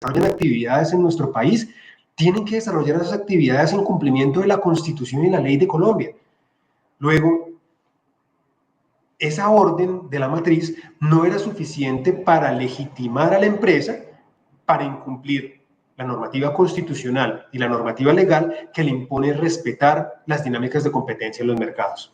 desarrollan actividades en nuestro país, tienen que desarrollar esas actividades en cumplimiento de la Constitución y la ley de Colombia. Luego, esa orden de la matriz no era suficiente para legitimar a la empresa para incumplir la normativa constitucional y la normativa legal que le impone respetar las dinámicas de competencia en los mercados.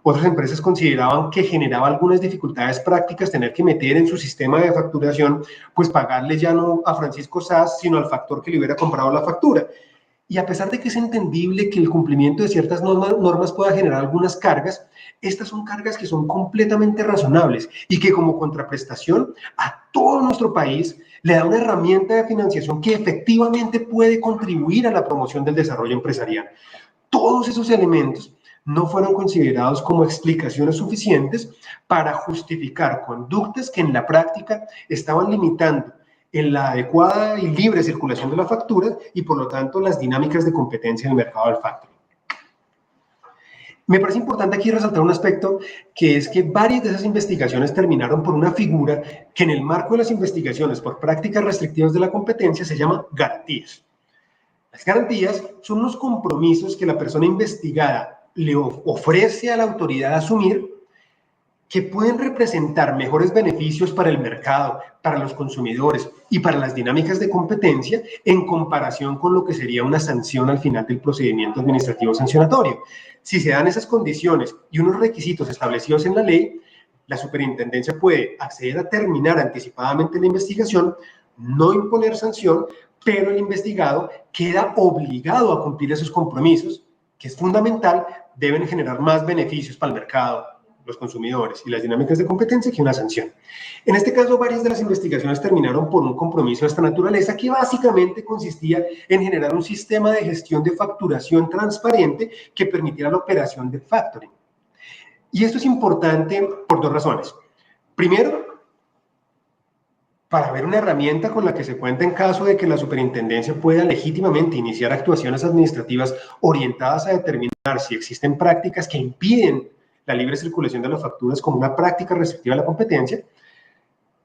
Otras empresas consideraban que generaba algunas dificultades prácticas tener que meter en su sistema de facturación, pues pagarle ya no a Francisco Sas, sino al factor que le hubiera comprado la factura. Y a pesar de que es entendible que el cumplimiento de ciertas normas pueda generar algunas cargas, estas son cargas que son completamente razonables y que como contraprestación a todo nuestro país le da una herramienta de financiación que efectivamente puede contribuir a la promoción del desarrollo empresarial. Todos esos elementos no fueron considerados como explicaciones suficientes para justificar conductas que en la práctica estaban limitando en la adecuada y libre circulación de la factura y por lo tanto las dinámicas de competencia en el mercado del factoring. Me parece importante aquí resaltar un aspecto, que es que varias de esas investigaciones terminaron por una figura que en el marco de las investigaciones por prácticas restrictivas de la competencia se llama garantías. Las garantías son unos compromisos que la persona investigada le ofrece a la autoridad asumir, que pueden representar mejores beneficios para el mercado, para los consumidores y para las dinámicas de competencia en comparación con lo que sería una sanción al final del procedimiento administrativo sancionatorio. Si se dan esas condiciones y unos requisitos establecidos en la ley, la superintendencia puede acceder a terminar anticipadamente la investigación, no imponer sanción, pero el investigado queda obligado a cumplir esos compromisos, que es fundamental, deben generar más beneficios para el mercado, los consumidores y las dinámicas de competencia que una sanción. En este caso, varias de las investigaciones terminaron por un compromiso de esta naturaleza que básicamente consistía en generar un sistema de gestión de facturación transparente que permitiera la operación de factoring. Y esto es importante por dos razones. Primero, para ver una herramienta con la que se cuenta en caso de que la superintendencia pueda legítimamente iniciar actuaciones administrativas orientadas a determinar si existen prácticas que impiden la libre circulación de las facturas como una práctica restrictiva de la competencia,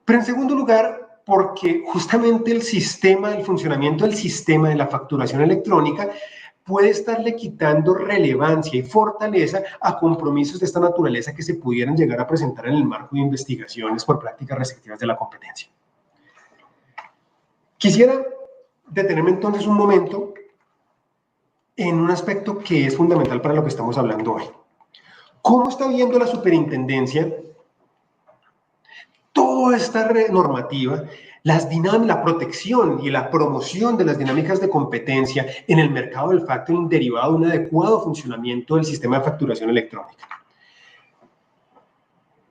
pero en segundo lugar, porque justamente el funcionamiento del sistema de la facturación electrónica puede estarle quitando relevancia y fortaleza a compromisos de esta naturaleza que se pudieran llegar a presentar en el marco de investigaciones por prácticas restrictivas de la competencia. Quisiera detenerme entonces un momento en un aspecto que es fundamental para lo que estamos hablando hoy. ¿Cómo está viendo la superintendencia toda esta normativa, la protección y la promoción de las dinámicas de competencia en el mercado del factoring derivado de un adecuado funcionamiento del sistema de facturación electrónica?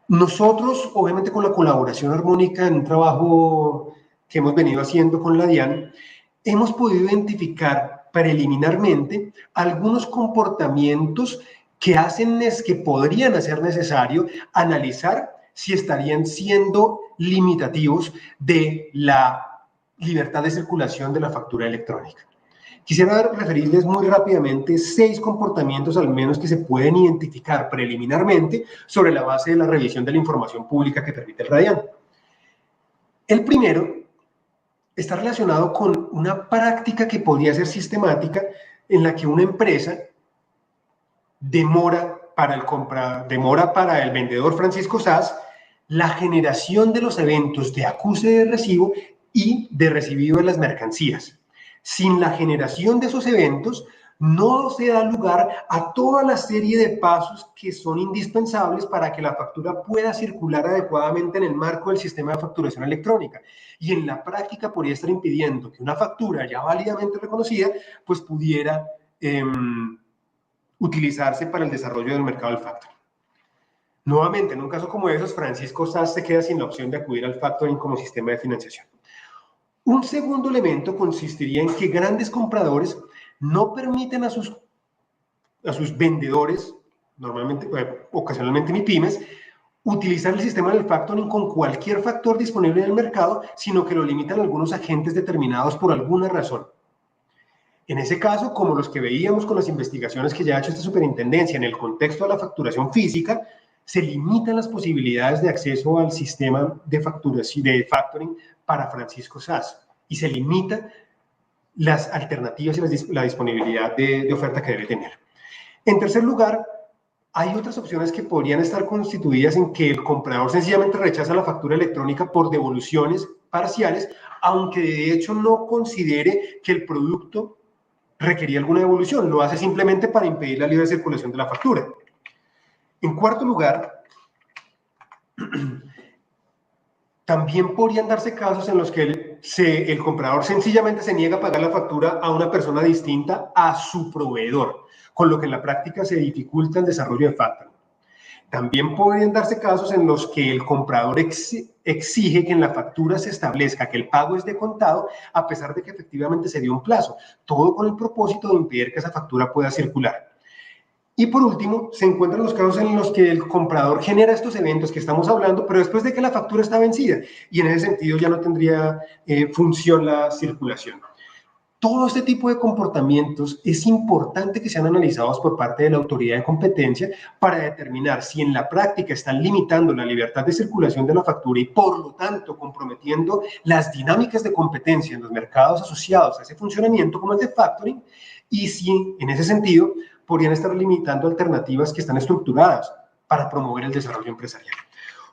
Nosotros, obviamente con la colaboración armónica en un trabajo que hemos venido haciendo con la DIAN, hemos podido identificar preliminarmente algunos comportamientos que podrían hacer necesario analizar si estarían siendo limitativos de la libertad de circulación de la factura electrónica. Quisiera referirles muy rápidamente 6 comportamientos al menos que se pueden identificar preliminarmente sobre la base de la revisión de la información pública que permite el RADIAN. El primero está relacionado con una práctica que podría ser sistemática en la que una empresa demora para el vendedor Francisco Sas la generación de los eventos de acuse de recibo y de recibido de las mercancías. Sin la generación de esos eventos, no se da lugar a toda la serie de pasos que son indispensables para que la factura pueda circular adecuadamente en el marco del sistema de facturación electrónica. Y en la práctica podría estar impidiendo que una factura ya válidamente reconocida, pues pudiera utilizarse para el desarrollo del mercado del factoring. Nuevamente, en un caso como esos, Francisco Sas se queda sin la opción de acudir al factoring como sistema de financiación. Un segundo elemento consistiría en que grandes compradores no permiten a sus vendedores, normalmente, ocasionalmente MIPYMES, utilizar el sistema del factoring con cualquier factor disponible en el mercado, sino que lo limitan a algunos agentes determinados por alguna razón. En ese caso, como los que veíamos con las investigaciones que ya ha hecho esta superintendencia en el contexto de la facturación física, se limitan las posibilidades de acceso al sistema de factoring para Francisco Sas y se limita las alternativas y la disponibilidad de oferta que debe tener. En tercer lugar, hay otras opciones que podrían estar constituidas en que el comprador sencillamente rechaza la factura electrónica por devoluciones parciales, aunque de hecho no considere que el producto requería alguna devolución, lo hace simplemente para impedir la libre circulación de la factura. En cuarto lugar, también podrían darse casos en los que el comprador sencillamente se niega a pagar la factura a una persona distinta a su proveedor, con lo que en la práctica se dificulta el desarrollo de factoring. También podrían darse casos en los que el comprador exige que en la factura se establezca que el pago es de contado, a pesar de que efectivamente se dio un plazo, todo con el propósito de impedir que esa factura pueda circular. Y por último, se encuentran los casos en los que el comprador genera estos eventos que estamos hablando, pero después de que la factura está vencida, y en ese sentido ya no tendría función la circulación. Todo este tipo de comportamientos es importante que sean analizados por parte de la autoridad de competencia para determinar si en la práctica están limitando la libertad de circulación de la factura y por lo tanto comprometiendo las dinámicas de competencia en los mercados asociados a ese funcionamiento como el de factoring, y si en ese sentido podrían estar limitando alternativas que están estructuradas para promover el desarrollo empresarial.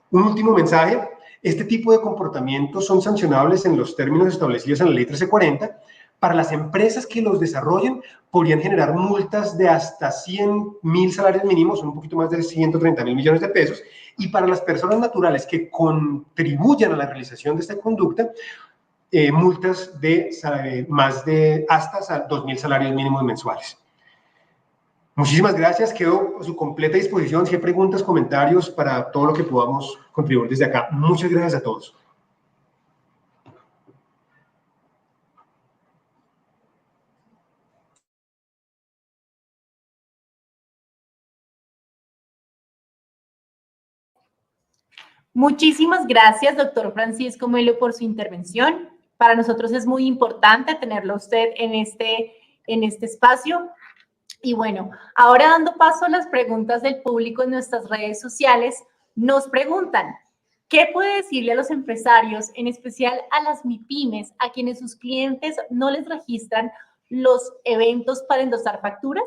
Un último mensaje: este tipo de comportamientos son sancionables en los términos establecidos en la Ley 1340. Para las empresas que los desarrollen, podrían generar multas de hasta 100.000 salarios mínimos, un poquito más de 130.000 millones de pesos, y para las personas naturales que contribuyan a la realización de esta conducta, multas de hasta 2.000 salarios mínimos mensuales. Muchísimas gracias, quedo a su completa disposición si hay preguntas, comentarios, para todo lo que podamos contribuir desde acá. Muchas gracias a todos. Muchísimas gracias, doctor Francisco Melo, por su intervención. Para nosotros es muy importante tenerlo a usted en este espacio. Y bueno, ahora dando paso a las preguntas del público en nuestras redes sociales, nos preguntan, ¿qué puede decirle a los empresarios, en especial a las MIPYMES, a quienes sus clientes no les registran los eventos para endosar facturas?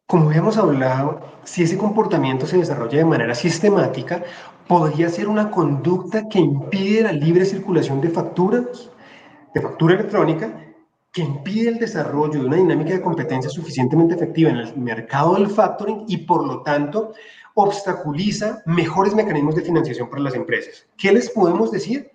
Como habíamos hablado, si ese comportamiento se desarrolla de manera sistemática, podría ser una conducta que impide la libre circulación de facturas, de factura electrónica, que impide el desarrollo de una dinámica de competencia suficientemente efectiva en el mercado del factoring y, por lo tanto, obstaculiza mejores mecanismos de financiación para las empresas. ¿Qué les podemos decir?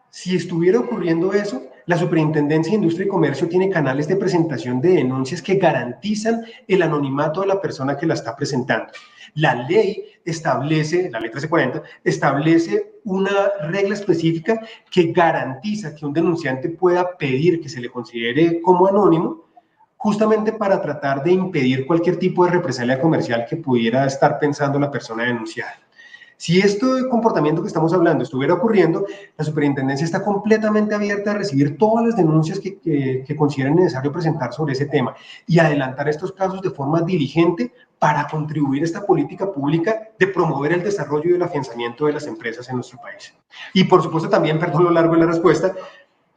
Si estuviera ocurriendo eso, la Superintendencia de Industria y Comercio tiene canales de presentación de denuncias que garantizan el anonimato de la persona que la está presentando. La ley establece, la ley 1340, establece una regla específica que garantiza que un denunciante pueda pedir que se le considere como anónimo, justamente para tratar de impedir cualquier tipo de represalia comercial que pudiera estar pensando la persona denunciada. Si este comportamiento que estamos hablando estuviera ocurriendo, la superintendencia está completamente abierta a recibir todas las denuncias que consideren necesario presentar sobre ese tema y adelantar estos casos de forma diligente para contribuir a esta política pública de promover el desarrollo y el afianzamiento de las empresas en nuestro país. Y por supuesto también, perdón lo largo de la respuesta,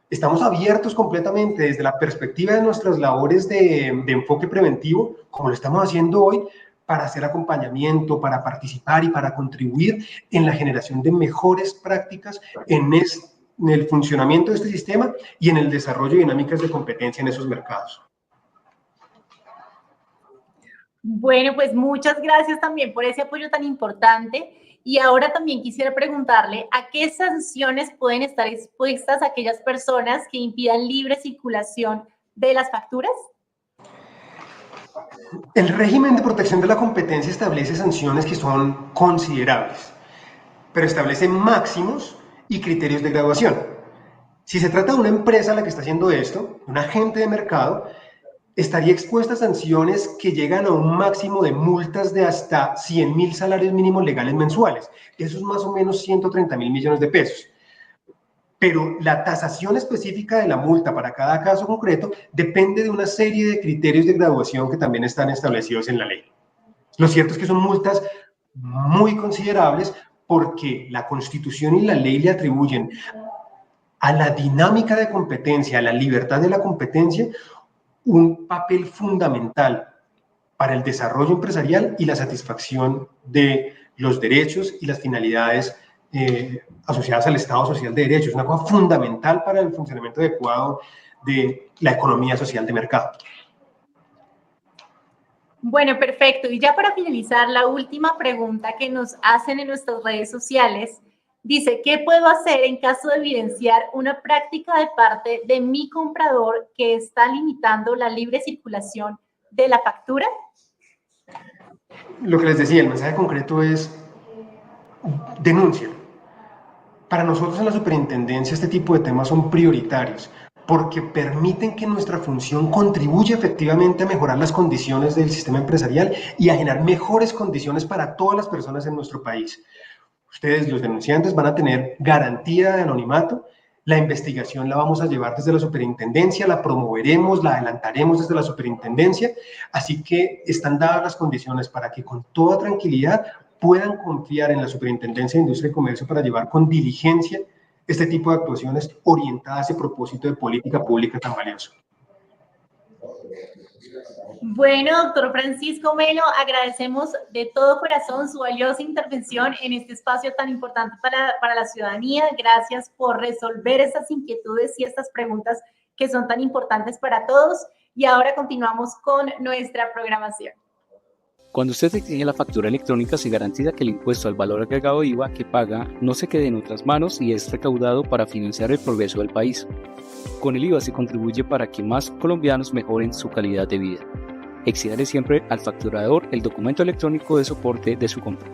estamos abiertos completamente desde la perspectiva de nuestras labores de enfoque preventivo, como lo estamos haciendo hoy, para hacer acompañamiento, para participar y para contribuir en la generación de mejores prácticas en el funcionamiento de este sistema y en el desarrollo de dinámicas de competencia en esos mercados. Bueno, pues muchas gracias también por ese apoyo tan importante. Y ahora también quisiera preguntarle, ¿a qué sanciones pueden estar expuestas aquellas personas que impidan libre circulación de las facturas? El régimen de protección de la competencia establece sanciones que son considerables, pero establece máximos y criterios de graduación. Si se trata de una empresa la que está haciendo esto, un agente de mercado, estaría expuesta a sanciones que llegan a un máximo de multas de hasta 100.000 salarios mínimos legales mensuales. Eso es más o menos 130.000 millones de pesos. Pero la tasación específica de la multa para cada caso concreto depende de una serie de criterios de graduación que también están establecidos en la ley. Lo cierto es que son multas muy considerables porque la Constitución y la ley le atribuyen a la dinámica de competencia, a la libertad de la competencia, un papel fundamental para el desarrollo empresarial y la satisfacción de los derechos y las finalidades asociadas al Estado Social de Derecho. Es una cosa fundamental para el funcionamiento adecuado de la economía social de mercado. Bueno, perfecto. Y ya para finalizar, la última pregunta que nos hacen en nuestras redes sociales dice, ¿qué puedo hacer en caso de evidenciar una práctica de parte de mi comprador que está limitando la libre circulación de la factura? Lo que les decía, el mensaje concreto es denuncia. Para nosotros en la superintendencia este tipo de temas son prioritarios porque permiten que nuestra función contribuya efectivamente a mejorar las condiciones del sistema empresarial y a generar mejores condiciones para todas las personas en nuestro país. Ustedes, los denunciantes, van a tener garantía de anonimato. La investigación la vamos a llevar desde la superintendencia, la promoveremos, la adelantaremos desde la superintendencia, así que están dadas las condiciones para que con toda tranquilidad puedan confiar en la Superintendencia de Industria y Comercio para llevar con diligencia este tipo de actuaciones orientadas a ese propósito de política pública tan valioso. Bueno, doctor Francisco Melo, agradecemos de todo corazón su valiosa intervención en este espacio tan importante para la ciudadanía. Gracias por resolver estas inquietudes y estas preguntas que son tan importantes para todos. Y ahora continuamos con nuestra programación. Cuando usted exige la factura electrónica, se garantiza que el impuesto al valor agregado IVA que paga no se quede en otras manos y es recaudado para financiar el progreso del país. Con el IVA se contribuye para que más colombianos mejoren su calidad de vida. Exíjale siempre al facturador el documento electrónico de soporte de su compra.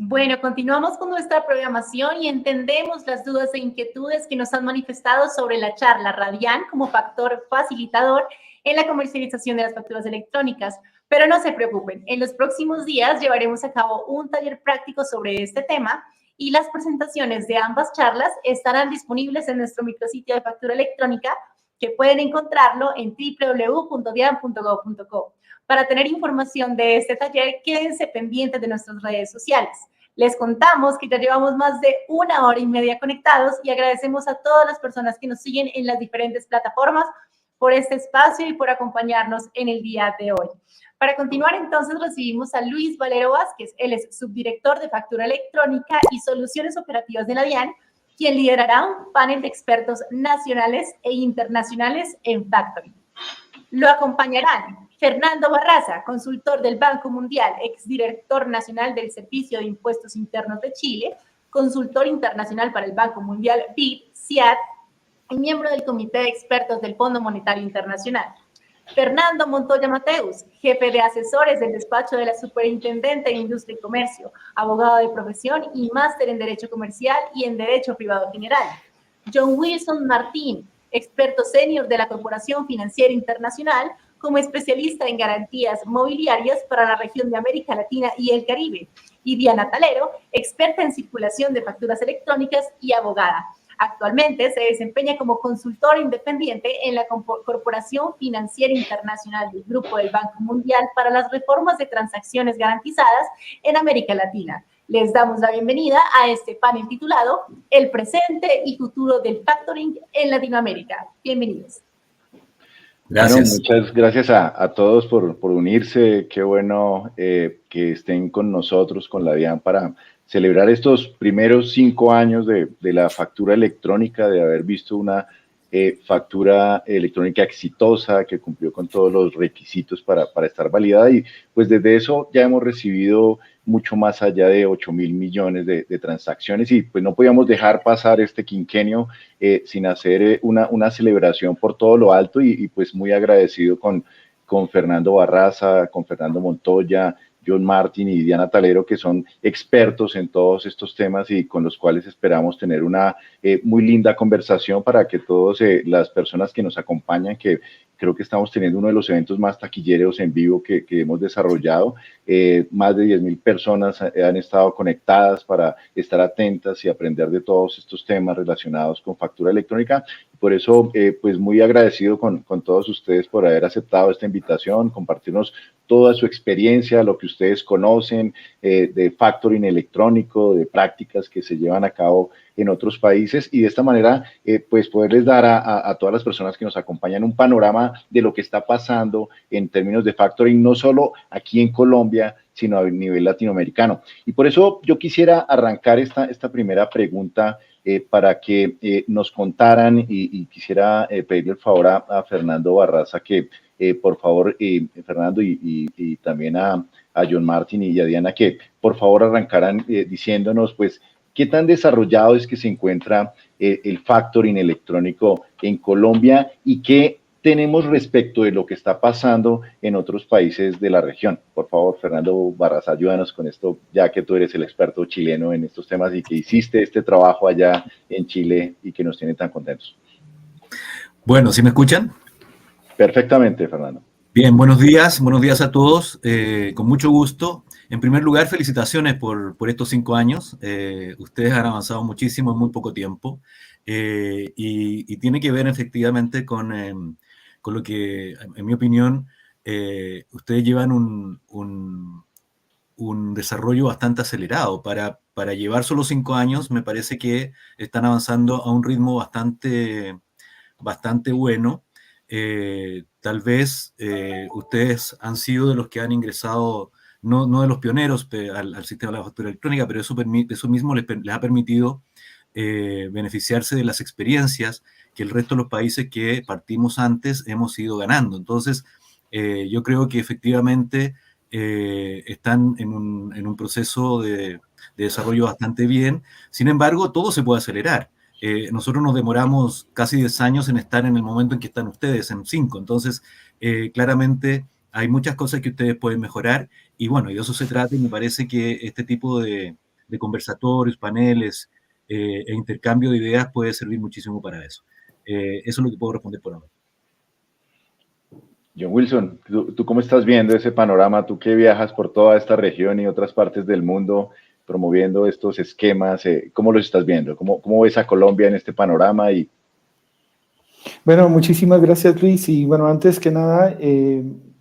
Bueno, continuamos con nuestra programación y entendemos las dudas e inquietudes que nos han manifestado sobre la charla Radian como factor facilitador en la comercialización de las facturas electrónicas. Pero no se preocupen, en los próximos días llevaremos a cabo un taller práctico sobre este tema y las presentaciones de ambas charlas estarán disponibles en nuestro micrositio de factura electrónica, que pueden encontrarlo en www.dian.gov.co. Para tener información de este taller, quédense pendientes de nuestras redes sociales. Les contamos que ya llevamos más de 1 hora y media conectados y agradecemos a todas las personas que nos siguen en las diferentes plataformas por este espacio y por acompañarnos en el día de hoy. Para continuar, entonces, recibimos a Luis Valero Vázquez. Él es subdirector de Factura Electrónica y Soluciones Operativas de la DIAN, quien liderará un panel de expertos nacionales e internacionales en Factoring. Lo acompañarán Fernando Barraza, consultor del Banco Mundial, exdirector nacional del Servicio de Impuestos Internos de Chile, consultor internacional para el Banco Mundial BID, CIAT, y miembro del Comité de Expertos del Fondo Monetario Internacional. Fernando Montoya Mateus, jefe de asesores del despacho de la Superintendente de Industria y Comercio, abogado de profesión y máster en Derecho Comercial y en Derecho Privado General. John Wilson Martín, experto senior de la Corporación Financiera Internacional, como especialista en garantías mobiliarias para la región de América Latina y el Caribe. Y Diana Talero, experta en circulación de facturas electrónicas y abogada. Actualmente se desempeña como consultora independiente en la Corporación Financiera Internacional del Grupo del Banco Mundial para las reformas de transacciones garantizadas en América Latina. Les damos la bienvenida a este panel titulado El presente y futuro del factoring en Latinoamérica. Bienvenidos. Gracias. Bueno, muchas gracias a todos por unirse. Qué bueno que estén con nosotros, con la DIAN, para celebrar estos primeros 5 años de la factura electrónica, de haber visto una factura electrónica exitosa que cumplió con todos los requisitos para estar validada, y pues desde eso ya hemos recibido mucho más allá de 8.000 millones de transacciones, y pues no podíamos dejar pasar este quinquenio sin hacer una celebración por todo lo alto, y pues muy agradecido con Fernando Barraza, con Fernando Montoya, John Martin y Diana Talero, que son expertos en todos estos temas y con los cuales esperamos tener una muy linda conversación para que todas las personas que nos acompañan, que creo que estamos teniendo uno de los eventos más taquilleros en vivo que hemos desarrollado. Más de 10.000 personas han estado conectadas para estar atentas y aprender de todos estos temas relacionados con factura electrónica. Por eso, pues muy agradecido con todos ustedes por haber aceptado esta invitación, compartirnos toda su experiencia, lo que ustedes conocen de factoring electrónico, de prácticas que se llevan a cabo en otros países, y de esta manera pues poderles dar a todas las personas que nos acompañan un panorama de lo que está pasando en términos de factoring, no solo aquí en Colombia, sino a nivel latinoamericano. Y por eso yo quisiera arrancar esta primera pregunta para que nos contaran, y quisiera pedirle el favor a Fernando Barraza que por favor, Fernando, y también a John Martin y a Diana, que por favor arrancaran diciéndonos pues qué tan desarrollado es que se encuentra el factoring electrónico en Colombia y qué tenemos respecto de lo que está pasando en otros países de la región. Por favor, Fernando Barraza, ayúdanos con esto, ya que tú eres el experto chileno en estos temas y que hiciste este trabajo allá en Chile y que nos tiene tan contentos. Bueno, ¿sí me escuchan? Perfectamente, Fernando. Bien, buenos días a todos, con mucho gusto. En primer lugar, felicitaciones por estos 5 años. Ustedes han avanzado muchísimo en muy poco tiempo y tiene que ver efectivamente con lo que, en mi opinión, ustedes llevan un desarrollo bastante acelerado. Para llevar solo 5 años, me parece que están avanzando a un ritmo bastante bueno. Tal vez ustedes han sido de los que han ingresado, no de los pioneros al sistema de la factura electrónica, pero eso mismo les ha permitido beneficiarse de las experiencias que el resto de los países que partimos antes hemos ido ganando. Entonces, yo creo que efectivamente están en un proceso de desarrollo bastante bien. Sin embargo, todo se puede acelerar. Nosotros nos demoramos casi 10 años en estar en el momento en que están ustedes, en 5. Entonces, claramente hay muchas cosas que ustedes pueden mejorar y bueno, y de eso se trata, y me parece que este tipo de conversatorios, paneles e intercambio de ideas puede servir muchísimo para eso. Eso es lo que puedo responder por ahora. John Wilson, ¿tú cómo estás viendo ese panorama? Tú que viajas por toda esta región y otras partes del mundo promoviendo estos esquemas, ¿cómo los estás viendo? ¿Cómo ves a Colombia en este panorama? Bueno, muchísimas gracias, Luis. Y bueno, antes que nada,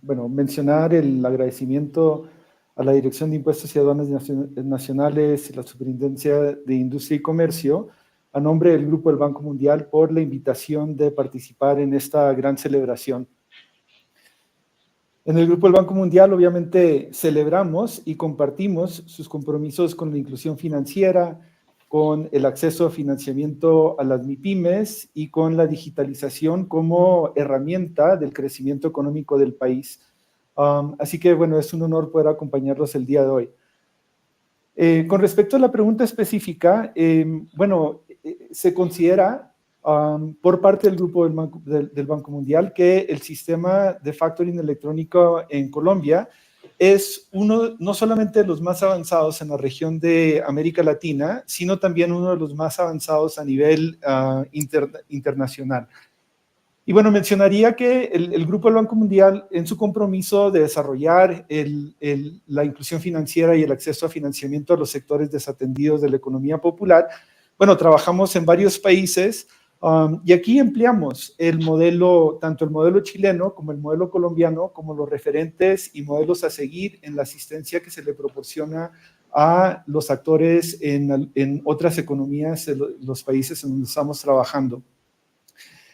mencionar el agradecimiento a la Dirección de Impuestos y Aduanas Nacionales y la Superintendencia de Industria y Comercio, a nombre del Grupo del Banco Mundial, por la invitación de participar en esta gran celebración. En el Grupo del Banco Mundial, obviamente, celebramos y compartimos sus compromisos con la inclusión financiera, con el acceso a financiamiento a las MIPYMES y con la digitalización como herramienta del crecimiento económico del país. Así que, bueno, es un honor poder acompañarlos el día de hoy. Con respecto a la pregunta específica, se considera por parte del Grupo del Banco Mundial que el sistema de factoring electrónico en Colombia es uno no solamente de los más avanzados en la región de América Latina, sino también uno de los más avanzados a nivel internacional. Y bueno, mencionaría que el Grupo del Banco Mundial, en su compromiso de desarrollar la inclusión financiera y el acceso a financiamiento a los sectores desatendidos de la economía popular, bueno, trabajamos en varios países y aquí empleamos tanto el modelo chileno como el modelo colombiano, como los referentes y modelos a seguir en la asistencia que se le proporciona a los actores en otras economías de los países en donde estamos trabajando.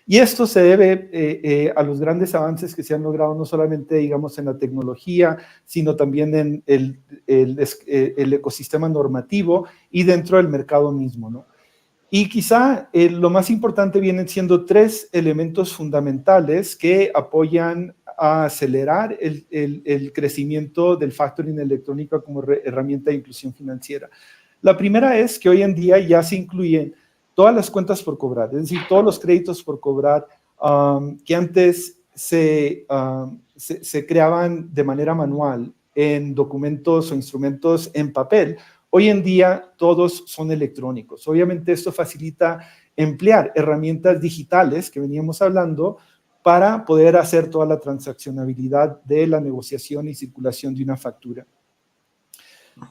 Y esto se debe a los grandes avances que se han logrado no solamente, digamos, en la tecnología, sino también en el ecosistema normativo y dentro del mercado mismo, ¿no? Y quizá lo más importante vienen siendo 3 elementos fundamentales que apoyan a acelerar el crecimiento del factoring electrónico como herramienta de inclusión financiera. La primera es que hoy en día ya se incluyen todas las cuentas por cobrar, es decir, todos los créditos por cobrar que antes se creaban de manera manual en documentos o instrumentos en papel. Hoy en día todos son electrónicos. Obviamente esto facilita emplear herramientas digitales que veníamos hablando para poder hacer toda la transaccionabilidad de la negociación y circulación de una factura.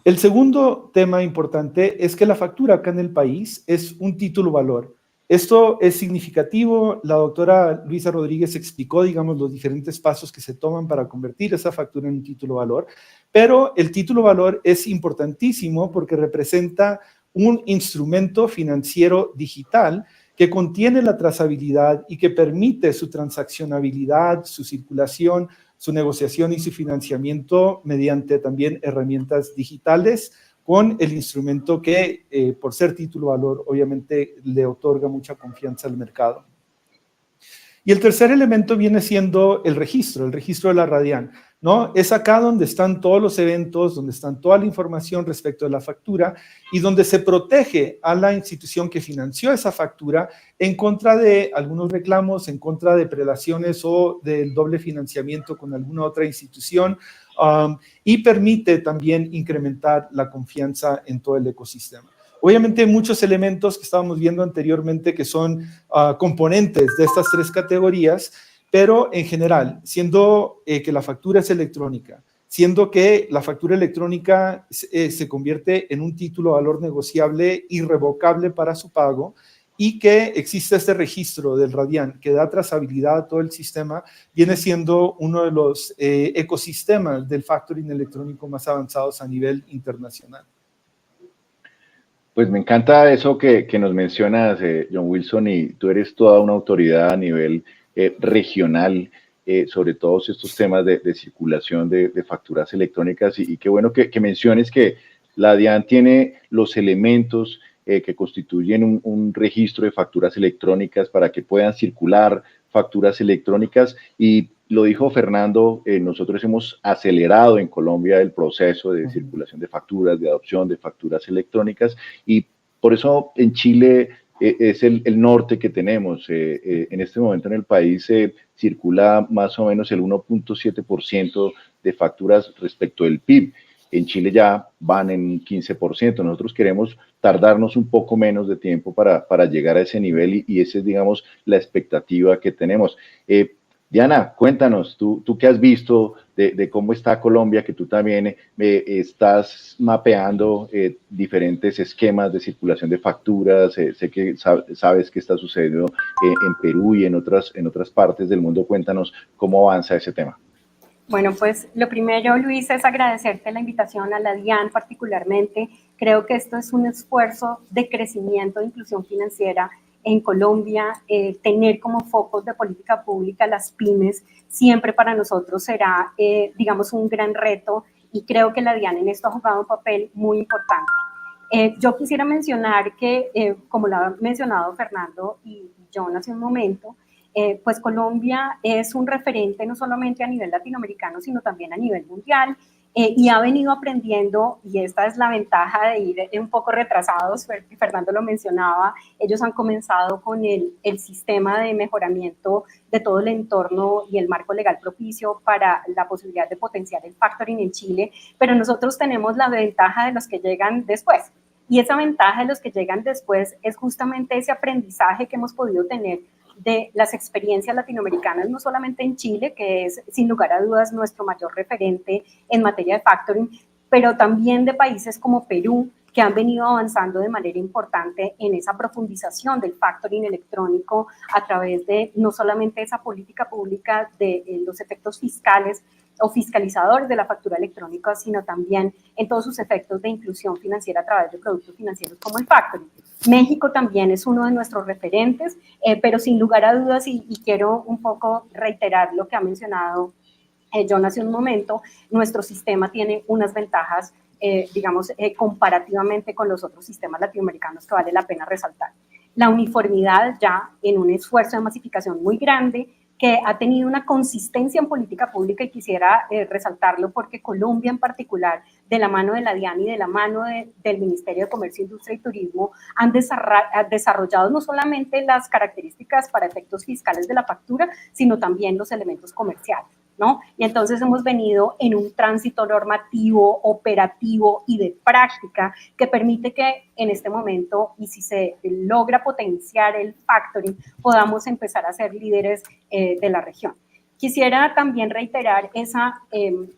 El segundo tema importante es que la factura acá en el país es un título valor. Esto es significativo. La doctora Luisa Rodríguez explicó, digamos, los diferentes pasos que se toman para convertir esa factura en un título valor, pero el título valor es importantísimo porque representa un instrumento financiero digital que contiene la trazabilidad y que permite su transaccionabilidad, su circulación, su negociación y su financiamiento mediante también herramientas digitales con el instrumento que, por ser título valor, obviamente le otorga mucha confianza al mercado. Y el tercer elemento viene siendo el registro de la Radian, ¿no? Es acá donde están todos los eventos, donde están toda la información respecto de la factura y donde se protege a la institución que financió esa factura en contra de algunos reclamos, en contra de prelaciones o del doble financiamiento con alguna otra institución, y permite también incrementar la confianza en todo el ecosistema. Obviamente hay muchos elementos que estábamos viendo anteriormente que son componentes de estas tres categorías, pero en general, siendo que la factura es electrónica, siendo que la factura electrónica se convierte en un título de valor negociable irrevocable para su pago y que existe este registro del Radian que da trazabilidad a todo el sistema, viene siendo uno de los ecosistemas del factoring electrónico más avanzados a nivel internacional. Pues me encanta eso que nos mencionas, John Wilson, y tú eres toda una autoridad a nivel regional sobre todos estos temas de circulación de facturas electrónicas y qué bueno que menciones que la DIAN tiene los elementos que constituyen un registro de facturas electrónicas para que puedan circular facturas electrónicas y lo dijo Fernando, nosotros hemos acelerado en Colombia el proceso de circulación de facturas, de adopción de facturas electrónicas y por eso en Chile es el norte que tenemos. En este momento en el país circula más o menos el 1.7% de facturas respecto del PIB. En Chile ya van en 15%. Nosotros queremos tardarnos un poco menos de tiempo para llegar a ese nivel y esa es, digamos, la expectativa que tenemos. Diana, cuéntanos, tú qué has visto de cómo está Colombia, que tú también estás mapeando diferentes esquemas de circulación de facturas, sé que sabes qué está sucediendo en Perú y en otras partes del mundo. Cuéntanos cómo avanza ese tema. Bueno, pues lo primero, Luis, es agradecerte la invitación a la DIAN particularmente. Creo que esto es un esfuerzo de crecimiento de inclusión financiera en Colombia. Tener como focos de política pública las pymes siempre para nosotros será, digamos, un gran reto y creo que la DIAN en esto ha jugado un papel muy importante. Yo quisiera mencionar que, como lo ha mencionado Fernando y John hace un momento, pues Colombia es un referente no solamente a nivel latinoamericano, sino también a nivel mundial y ha venido aprendiendo, y esta es la ventaja de ir un poco retrasados, Fernando lo mencionaba, ellos han comenzado con el sistema de mejoramiento de todo el entorno y el marco legal propicio para la posibilidad de potenciar el factoring en Chile, pero nosotros tenemos la ventaja de los que llegan después. Y esa ventaja de los que llegan después es justamente ese aprendizaje que hemos podido tener de las experiencias latinoamericanas, no solamente en Chile, que es sin lugar a dudas nuestro mayor referente en materia de factoring, pero también de países como Perú, que han venido avanzando de manera importante en esa profundización del factoring electrónico a través de no solamente esa política pública de los efectos fiscales o fiscalizadores de la factura electrónica, sino también en todos sus efectos de inclusión financiera a través de productos financieros como el factoring. México también es uno de nuestros referentes, pero sin lugar a dudas, y quiero un poco reiterar lo que ha mencionado John hace un momento, nuestro sistema tiene unas ventajas, digamos, comparativamente con los otros sistemas latinoamericanos que vale la pena resaltar. La uniformidad ya en un esfuerzo de masificación muy grande, que ha tenido una consistencia en política pública y quisiera resaltarlo porque Colombia en particular, de la mano de la DIAN y de la mano del Ministerio de Comercio, Industria y Turismo, han desarrollado no solamente las características para efectos fiscales de la factura, sino también los elementos comerciales. ¿no? Y entonces hemos venido en un tránsito normativo, operativo y de práctica que permite que en este momento, y si se logra potenciar el factoring, podamos empezar a ser líderes de la región. Quisiera también reiterar esa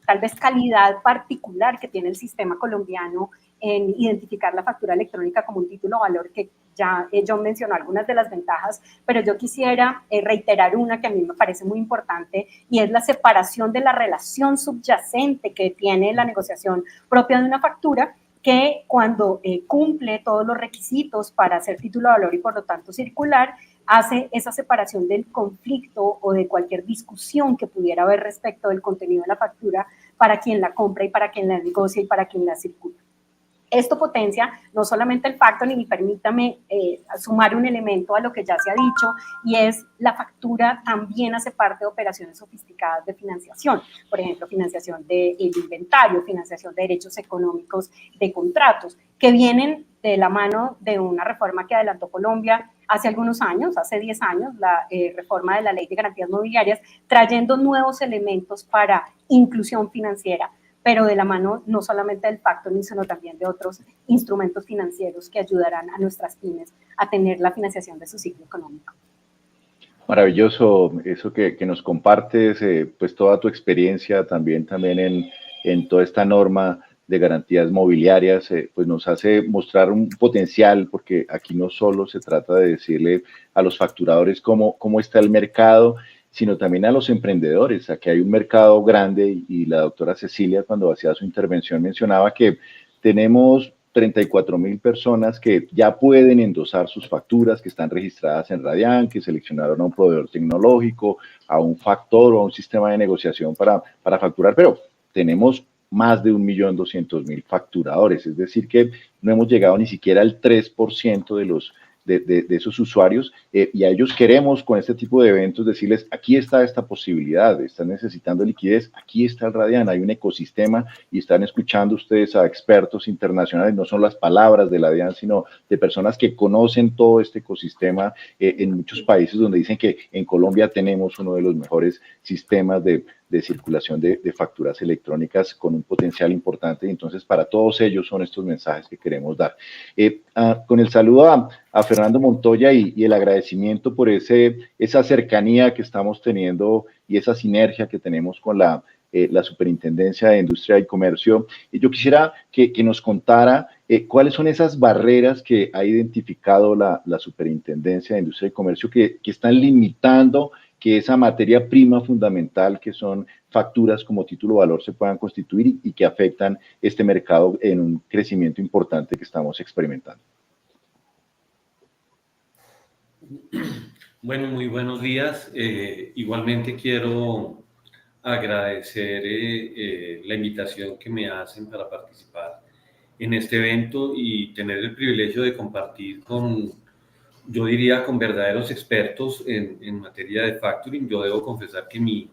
tal vez calidad particular que tiene el sistema colombiano en identificar la factura electrónica como un título de valor, que ya John mencionó algunas de las ventajas, pero yo quisiera reiterar una que a mí me parece muy importante, y es la separación de la relación subyacente que tiene la negociación propia de una factura, que cuando cumple todos los requisitos para ser título de valor y por lo tanto circular, hace esa separación del conflicto o de cualquier discusión que pudiera haber respecto del contenido de la factura para quien la compra y para quien la negocia y para quien la circula. Esto potencia no solamente el factoring, y permítame sumar un elemento a lo que ya se ha dicho, y es la factura también hace parte de operaciones sofisticadas de financiación, por ejemplo, financiación del inventario, financiación de derechos económicos de contratos, que vienen de la mano de una reforma que adelantó Colombia hace algunos años, hace 10 años, la reforma de la Ley de Garantías Mobiliarias, trayendo nuevos elementos para inclusión financiera, pero de la mano no solamente del factoring, sino también de otros instrumentos financieros que ayudarán a nuestras pymes a tener la financiación de su ciclo económico. Maravilloso eso que nos compartes, pues toda tu experiencia también en toda esta norma de garantías mobiliarias, pues nos hace mostrar un potencial, porque aquí no solo se trata de decirle a los facturadores cómo está el mercado, sino también a los emprendedores. Aquí hay un mercado grande, y la doctora Cecilia, cuando hacía su intervención, mencionaba que tenemos 34.000 personas que ya pueden endosar sus facturas, que están registradas en Radian, que seleccionaron a un proveedor tecnológico, a un factor o a un sistema de negociación para facturar, pero tenemos más de 1.200.000 facturadores, es decir que no hemos llegado ni siquiera al 3% de esos usuarios, y a ellos queremos con este tipo de eventos decirles, aquí está esta posibilidad, están necesitando liquidez, aquí está el Radian, hay un ecosistema, y están escuchando ustedes a expertos internacionales, no son las palabras de la DIAN, sino de personas que conocen todo este ecosistema en muchos países, donde dicen que en Colombia tenemos uno de los mejores sistemas de circulación de facturas electrónicas con un potencial importante, y entonces para todos ellos son estos mensajes que queremos dar. Con el saludo a Fernando Montoya y el agradecimiento por esa cercanía que estamos teniendo y esa sinergia que tenemos con la Superintendencia de Industria y Comercio, y yo quisiera que nos contara cuáles son esas barreras que ha identificado la Superintendencia de Industria y Comercio que están limitando que esa materia prima fundamental, que son facturas como título de valor, se puedan constituir y que afectan este mercado en un crecimiento importante que estamos experimentando. Bueno, muy buenos días. Igualmente quiero agradecer la invitación que me hacen para participar en este evento y tener el privilegio de compartir yo diría, con verdaderos expertos en materia de factoring. Yo debo confesar que mi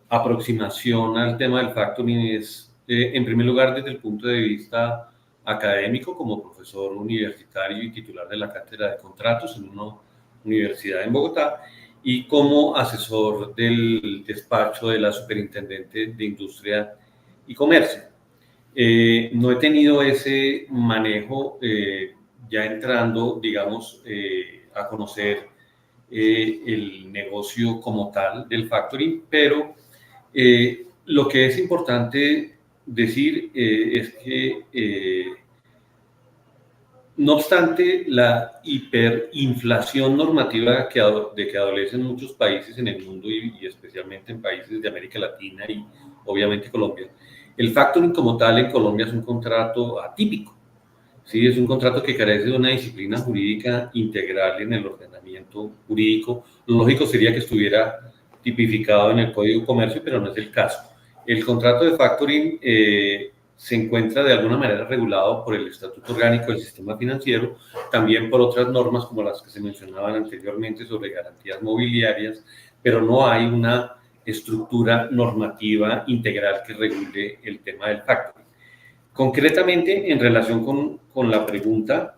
aproximación al tema del factoring es, en primer lugar, desde el punto de vista académico, como profesor universitario y titular de la cátedra de contratos en una universidad en Bogotá, y como asesor del despacho de la Superintendente de Industria y Comercio. No he tenido ese manejo ya entrando, digamos, a conocer el negocio como tal del factoring, pero lo que es importante decir es que no obstante la hiperinflación normativa de que adolecen muchos países en el mundo y especialmente en países de América Latina y obviamente Colombia, el factoring como tal en Colombia es un contrato atípico. Sí, es un contrato que carece de una disciplina jurídica integral en el ordenamiento jurídico. Lo lógico sería que estuviera tipificado en el Código de Comercio, pero no es el caso. El contrato de factoring se encuentra de alguna manera regulado por el Estatuto Orgánico del Sistema Financiero, también por otras normas como las que se mencionaban anteriormente sobre garantías mobiliarias, pero no hay una estructura normativa integral que regule el tema del factoring. Concretamente, en relación con la pregunta,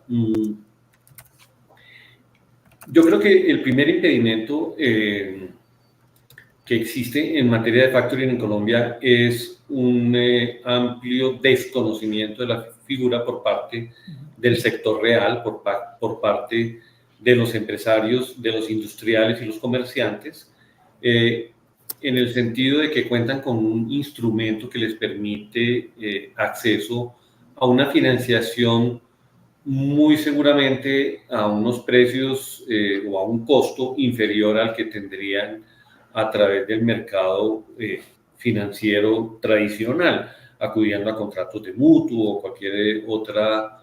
yo creo que el primer impedimento que que existe en materia de factoring en Colombia es un amplio desconocimiento de la figura por parte del sector real, por parte de los empresarios, de los industriales y los comerciantes, en el sentido de que cuentan con un instrumento que les permite acceso a una financiación muy seguramente a unos precios o a un costo inferior al que tendrían a través del mercado financiero tradicional, acudiendo a contratos de mutuo o cualquier otra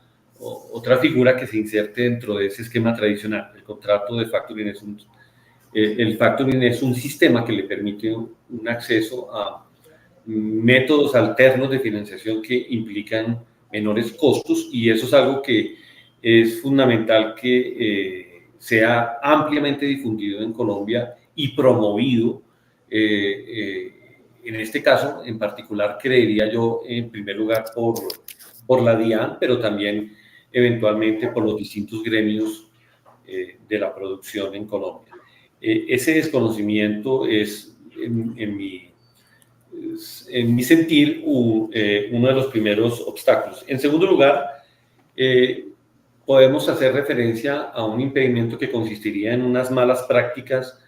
figura que se inserte dentro de ese esquema tradicional. El contrato de factoring es un sistema que le permite un acceso a métodos alternos de financiación que implican menores costos, y eso es algo que es fundamental que sea ampliamente difundido en Colombia y promovido. En este caso en particular, creería yo, en primer lugar por la DIAN, pero también eventualmente por los distintos gremios de la producción en Colombia. Ese desconocimiento es, en mi sentir, uno de los primeros obstáculos. En segundo lugar, podemos hacer referencia a un impedimento que consistiría en unas malas prácticas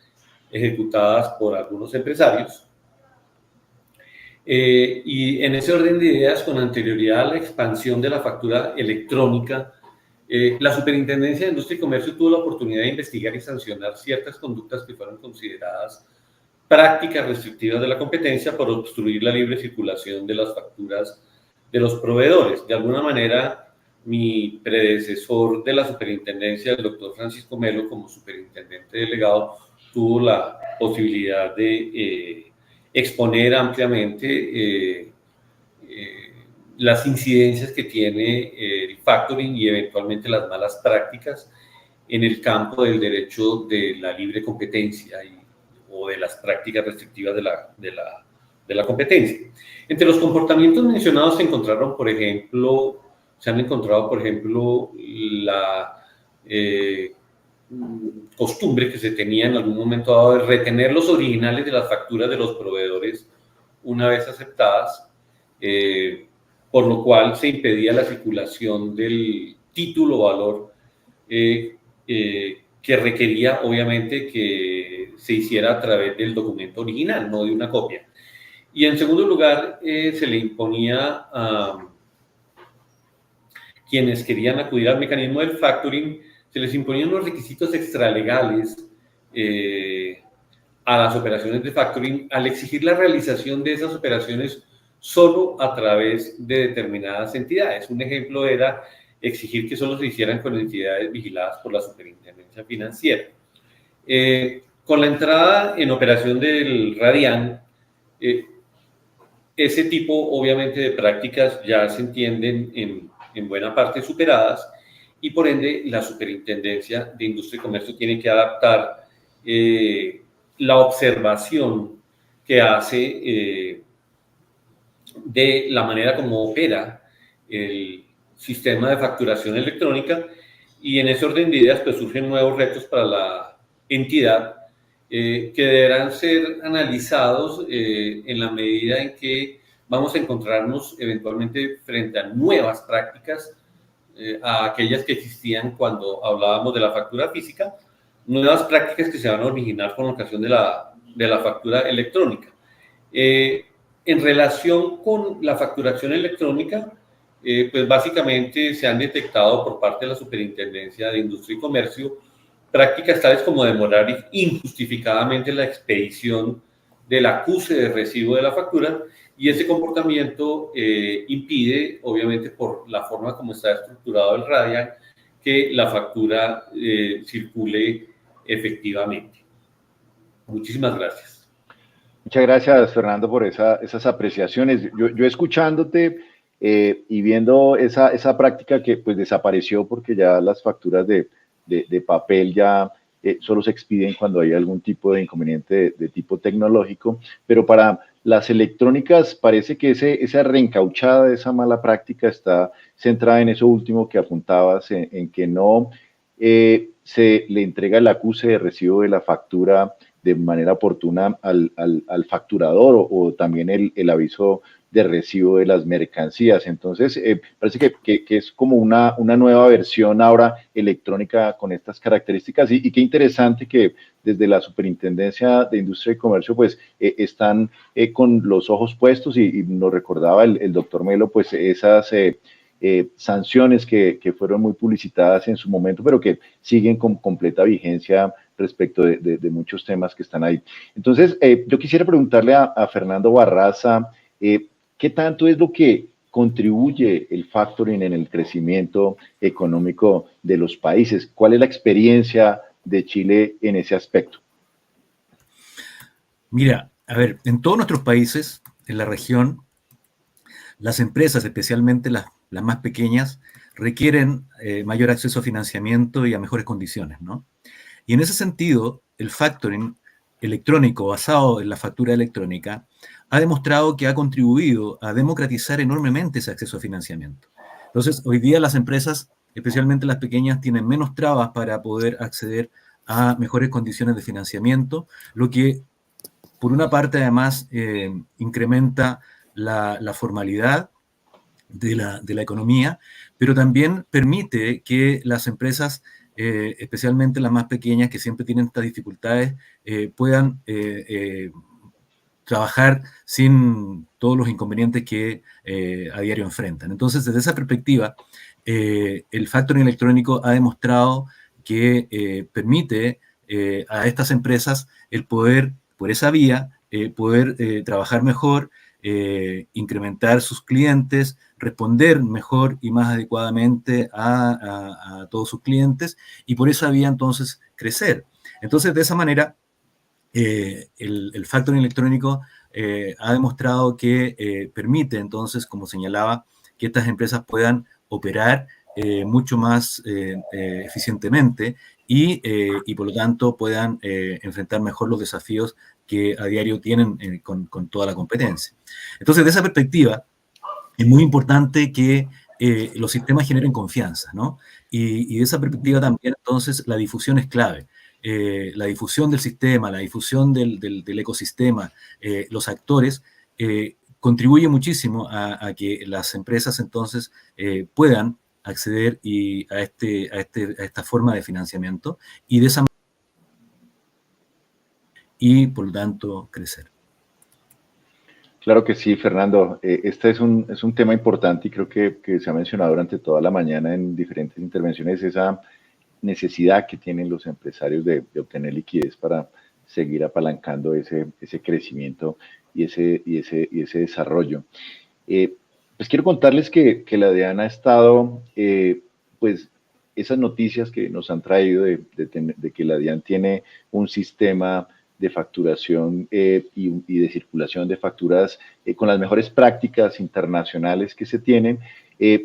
ejecutadas por algunos empresarios. Y en ese orden de ideas, con anterioridad a la expansión de la factura electrónica, la Superintendencia de Industria y Comercio tuvo la oportunidad de investigar y sancionar ciertas conductas que fueron consideradas prácticas restrictivas de la competencia por obstruir la libre circulación de las facturas de los proveedores. De alguna manera, mi predecesor de la superintendencia, el doctor Francisco Melo, como superintendente delegado, tuvo la posibilidad de exponer ampliamente las incidencias que tiene el factoring y eventualmente las malas prácticas en el campo del derecho de la libre competencia o de las prácticas restrictivas de la competencia. Entre los comportamientos mencionados se han encontrado, por ejemplo, la costumbre que se tenía en algún momento dado de retener los originales de las facturas de los proveedores una vez aceptadas, por lo cual se impedía la circulación del título o valor que requería, obviamente, que se hiciera a través del documento original, no de una copia. Y en segundo lugar, se le imponía a quienes querían acudir al mecanismo del factoring, se les imponían unos requisitos extralegales a las operaciones de factoring al exigir la realización de esas operaciones solo a través de determinadas entidades. Un ejemplo era exigir que solo se hicieran con entidades vigiladas por la Superintendencia Financiera. Con la entrada en operación del Radian, ese tipo, obviamente, de prácticas ya se entienden en buena parte superadas, y por ende la Superintendencia de Industria y Comercio tiene que adaptar la observación que hace de la manera como opera el sistema de facturación electrónica, y en ese orden de ideas pues surgen nuevos retos para la entidad que deberán ser analizados en la medida en que vamos a encontrarnos eventualmente frente a nuevas prácticas, a aquellas que existían cuando hablábamos de la factura física, nuevas prácticas que se van a originar con ocasión de la factura electrónica. En relación con la facturación electrónica, pues básicamente se han detectado por parte de la Superintendencia de Industria y Comercio prácticas tales como demorar injustificadamente la expedición del acuse de recibo de la factura, y ese comportamiento impide, obviamente por la forma como está estructurado el Radian, que la factura circule efectivamente. Muchísimas gracias. Muchas gracias, Fernando, por esas apreciaciones. Yo escuchándote y viendo esa práctica que pues desapareció porque ya las facturas de papel ya solo se expiden cuando hay algún tipo de inconveniente de tipo tecnológico, pero para las electrónicas parece que esa reencauchada de esa mala práctica está centrada en eso último que apuntabas, en que no se le entrega el acuse de recibo de la factura de manera oportuna al facturador o también el aviso de recibo de las mercancías. Entonces, parece que es como una nueva versión ahora electrónica con estas características y qué interesante que desde la Superintendencia de Industria y Comercio pues están con los ojos puestos y nos recordaba el doctor Melo pues esas sanciones que fueron muy publicitadas en su momento, pero que siguen con completa vigencia respecto de muchos temas que están ahí. Entonces, yo quisiera preguntarle a Fernando Barraza, ¿qué tanto es lo que contribuye el factoring en el crecimiento económico de los países? ¿Cuál es la experiencia de Chile en ese aspecto? Mira, a ver, en todos nuestros países, en la región, las empresas, especialmente las más pequeñas, requieren mayor acceso a financiamiento y a mejores condiciones, ¿no? Y en ese sentido, el factoring electrónico basado en la factura electrónica ha demostrado que ha contribuido a democratizar enormemente ese acceso a financiamiento. Entonces, hoy día las empresas, especialmente las pequeñas, tienen menos trabas para poder acceder a mejores condiciones de financiamiento, lo que, por una parte, además, incrementa la formalidad de la economía, pero también permite que las empresas, especialmente las más pequeñas, que siempre tienen estas dificultades, puedan trabajar sin todos los inconvenientes que a diario enfrentan. Entonces, desde esa perspectiva, el factoring electrónico ha demostrado que permite a estas empresas el poder, por esa vía, poder trabajar mejor, incrementar sus clientes, responder mejor y más adecuadamente a todos sus clientes y por esa vía entonces crecer. Entonces, de esa manera, el factoring electrónico ha demostrado que permite entonces, como señalaba, que estas empresas puedan operar mucho más eficientemente y por lo tanto puedan enfrentar mejor los desafíos que a diario tienen con toda la competencia. Entonces, de esa perspectiva, es muy importante que los sistemas generen confianza, ¿no? Y de esa perspectiva también, entonces, la difusión es clave. La difusión del sistema, la difusión del ecosistema, los actores, contribuye muchísimo a que las empresas, entonces, puedan acceder a esta forma de financiamiento y de esa manera y, por lo tanto, crecer. Claro que sí, Fernando. Este es un tema importante y creo que se ha mencionado durante toda la mañana en diferentes intervenciones, esa necesidad que tienen los empresarios de obtener liquidez para seguir apalancando ese crecimiento y ese desarrollo. Pues quiero contarles que la DIAN ha estado, pues esas noticias que nos han traído de que la DIAN tiene un sistema de facturación y de circulación de facturas con las mejores prácticas internacionales que se tienen,